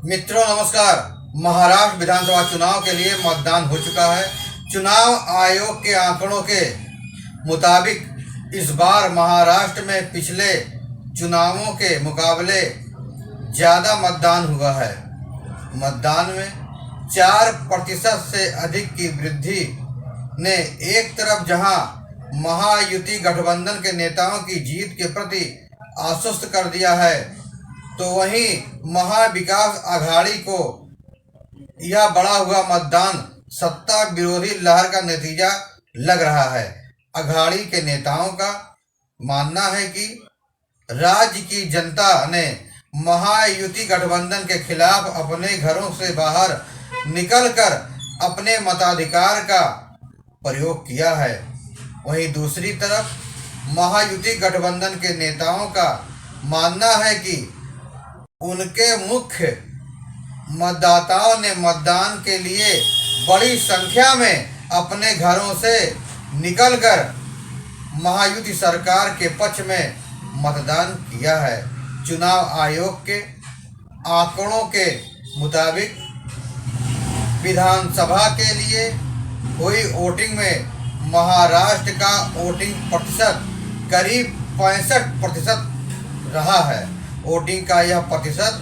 मित्रों नमस्कार। महाराष्ट्र विधानसभा चुनाव के लिए मतदान हो चुका है। चुनाव आयोग के आंकड़ों के मुताबिक इस बार महाराष्ट्र में पिछले चुनावों के मुकाबले ज़्यादा मतदान हुआ है। मतदान में 4% से अधिक की वृद्धि ने एक तरफ जहां महायुति गठबंधन के नेताओं की जीत के प्रति आश्वस्त कर दिया है, तो वहीं महाविकास आघाड़ी को यह बढ़ा हुआ मतदान सत्ता विरोधी लहर का नतीजा लग रहा है। आघाड़ी के नेताओं का मानना है कि राज्य की जनता ने महायुति गठबंधन के खिलाफ अपने घरों से बाहर निकलकर अपने मताधिकार का प्रयोग किया है। वहीं दूसरी तरफ महायुति गठबंधन के नेताओं का मानना है कि उनके मुख्य मतदाताओं ने मतदान के लिए बड़ी संख्या में अपने घरों से निकलकर महायुति सरकार के पक्ष में मतदान किया है। चुनाव आयोग के आंकड़ों के मुताबिक विधानसभा के लिए हुई वोटिंग में महाराष्ट्र का वोटिंग प्रतिशत करीब 65% रहा है। वोटिंग का यह प्रतिशत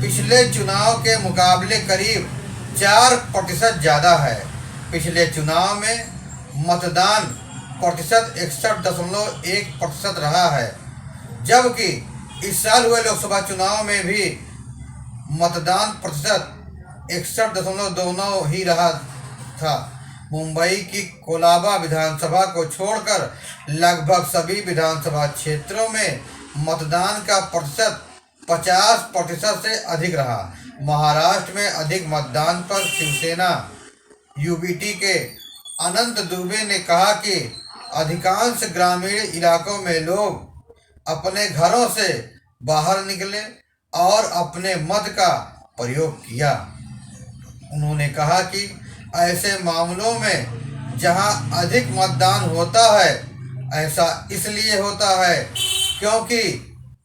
पिछले चुनाव के मुकाबले करीब 4% ज़्यादा है। पिछले चुनाव में मतदान प्रतिशत 61.1% रहा है, जबकि इस साल हुए लोकसभा चुनाव में भी मतदान प्रतिशत 61.29 ही रहा था। मुंबई की कोलाबा विधानसभा को छोड़कर लगभग सभी विधानसभा क्षेत्रों में मतदान का प्रतिशत 50% से अधिक रहा। महाराष्ट्र में अधिक मतदान पर शिवसेना यूबीटी के अनंत दुबे ने कहा कि अधिकांश ग्रामीण इलाकों में लोग अपने घरों से बाहर निकले और अपने मत का प्रयोग किया। उन्होंने कहा कि ऐसे मामलों में जहां अधिक मतदान होता है, ऐसा इसलिए होता है क्योंकि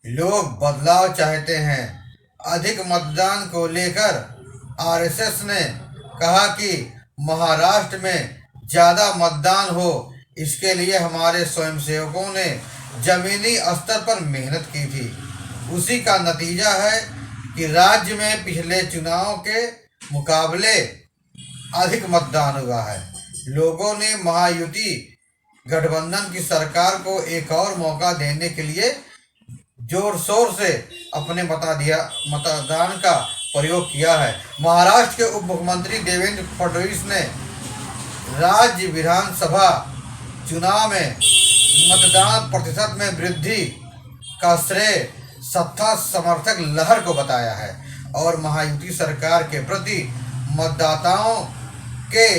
लोग बदलाव चाहते हैं। अधिक मतदान को लेकर आरएसएस ने कहा कि महाराष्ट्र में ज़्यादा मतदान हो, इसके लिए हमारे स्वयंसेवकों ने जमीनी स्तर पर मेहनत की थी। उसी का नतीजा है कि राज्य में पिछले चुनाव के मुकाबले अधिक मतदान हुआ है। लोगों ने महायुति गठबंधन की सरकार को एक और मौका देने के लिए जोर शोर से अपने मतदान का प्रयोग किया है। महाराष्ट्र के उप मुख्यमंत्री देवेंद्र फडणवीस ने राज्य विधानसभा चुनाव में मतदान प्रतिशत में वृद्धि का श्रेय सत्ता समर्थक लहर को बताया है और महायुति सरकार के प्रति मतदाताओं के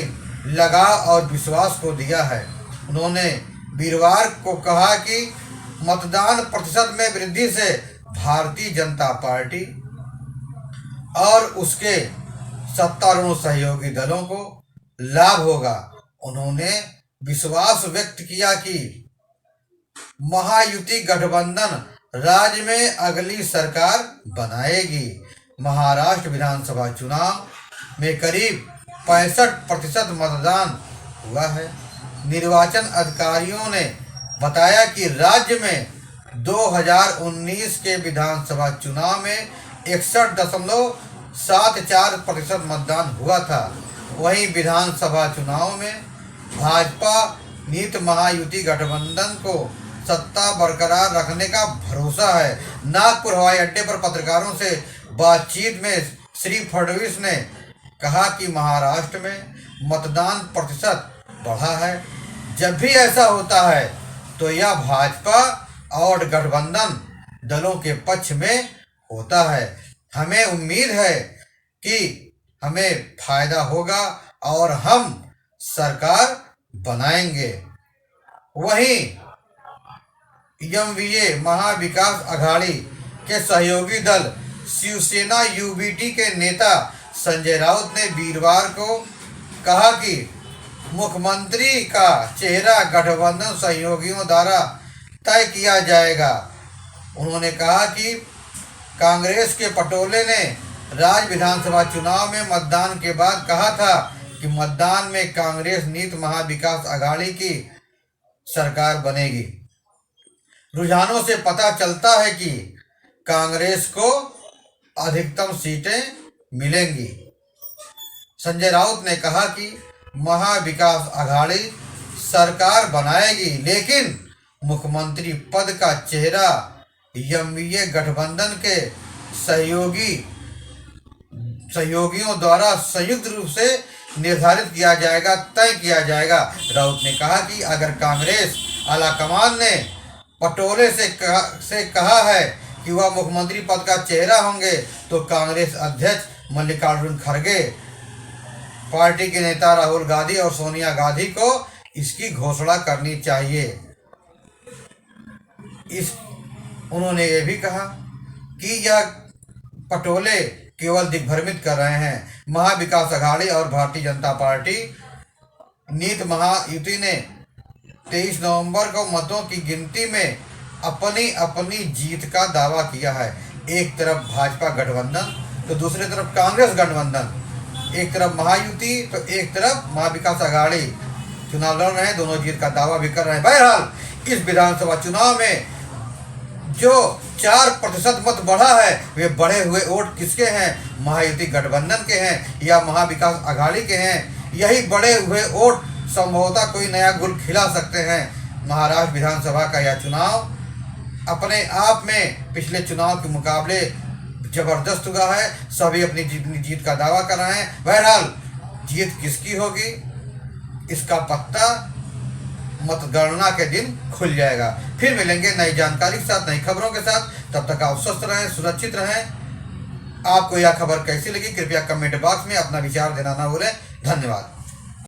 लगाव और विश्वास को दिया है। उन्होंने वीरवार को कहा कि मतदान प्रतिशत में वृद्धि से भारतीय जनता पार्टी और उसके सत्तारूढ़ सहयोगी दलों को लाभ होगा। उन्होंने विश्वास व्यक्त किया कि महायुति गठबंधन राज्य में अगली सरकार बनाएगी। महाराष्ट्र विधानसभा चुनाव में करीब 65% मतदान हुआ है। निर्वाचन अधिकारियों ने बताया कि राज्य में 2019 के विधानसभा चुनाव में 61.74% मतदान हुआ था। वहीं विधानसभा चुनाव में भाजपा नीत महायुति गठबंधन को सत्ता बरकरार रखने का भरोसा है। नागपुर हवाई अड्डे पर पत्रकारों से बातचीत में श्री फडणवीस ने कहा कि महाराष्ट्र में मतदान प्रतिशत बढ़ा है। जब भी ऐसा होता है तो यह भाजपा और गठबंधन दलों के पक्ष में होता है। हमें उम्मीद है कि हमें फायदा होगा और हम सरकार बनाएंगे। वहीं एमवीए महाविकास आघाड़ी के सहयोगी दल शिवसेना यूबीटी के नेता संजय राउत ने वीरवार को कहा कि मुख्यमंत्री का चेहरा गठबंधन सहयोगियों द्वारा तय किया जाएगा। उन्होंने कहा कि कांग्रेस के पटोले ने राज्य विधानसभा चुनाव में मतदान के बाद कहा था कि मतदान में कांग्रेस नीत महाविकास अघाड़ी की सरकार बनेगी। रुझानों से पता चलता है कि कांग्रेस को अधिकतम सीटें मिलेंगी। संजय राउत ने कहा कि महाविकास अघाड़ी सरकार बनाएगी, लेकिन मुख्यमंत्री पद का चेहरा एनडीए गठबंधन के सहयोगियों द्वारा संयुक्त रूप से निर्धारित किया जाएगा, तय किया जाएगा। राउत ने कहा कि अगर कांग्रेस आलाकमान ने पटोले से कहा है कि वह मुख्यमंत्री पद का चेहरा होंगे, तो कांग्रेस अध्यक्ष मल्लिकार्जुन खड़गे, पार्टी के नेता राहुल गांधी और सोनिया गांधी को इसकी घोषणा करनी चाहिए। उन्होंने ये भी कहा कि यह पटोले केवल दिग्भ्रमित कर रहे हैं। महाविकास अघाड़ी और भारतीय जनता पार्टी नीत महायुति ने 23 नवंबर को मतों की गिनती में अपनी अपनी जीत का दावा किया है। एक तरफ भाजपा गठबंधन तो दूसरी तरफ कांग्रेस गठबंधन, एक तरफ महायुति तो एक तरफ महाविकास अघाड़ी चुनाव लड़ रहे हैं, दोनों जीत का दावा भी कर रहे हैं। बहरहाल इस विधानसभा चुनाव में जो 4% मत बढ़ा है, वे बढ़े हुए वोट किसके हैं? महायुति गठबंधन के हैं या महाविकास अघाड़ी के हैं? यही बढ़े हुए वोट संभवतः कोई नया गुल खिला सकते हैं। महाराष्ट्र विधानसभा का यह चुनाव अपने आप में पिछले चुनाव के मुकाबले जबरदस्त हुआ है। सभी अपनी जीत का दावा कर रहे हैं। बहरहाल जीत किसकी होगी, इसका पत्ता मतगणना के दिन खुल जाएगा। फिर मिलेंगे नई जानकारी के साथ, नई खबरों के साथ। तब तक आप स्वस्थ रहें, सुरक्षित रहें। आपको यह खबर कैसी लगी कृपया कमेंट बॉक्स में अपना विचार देना ना भूलें। धन्यवाद।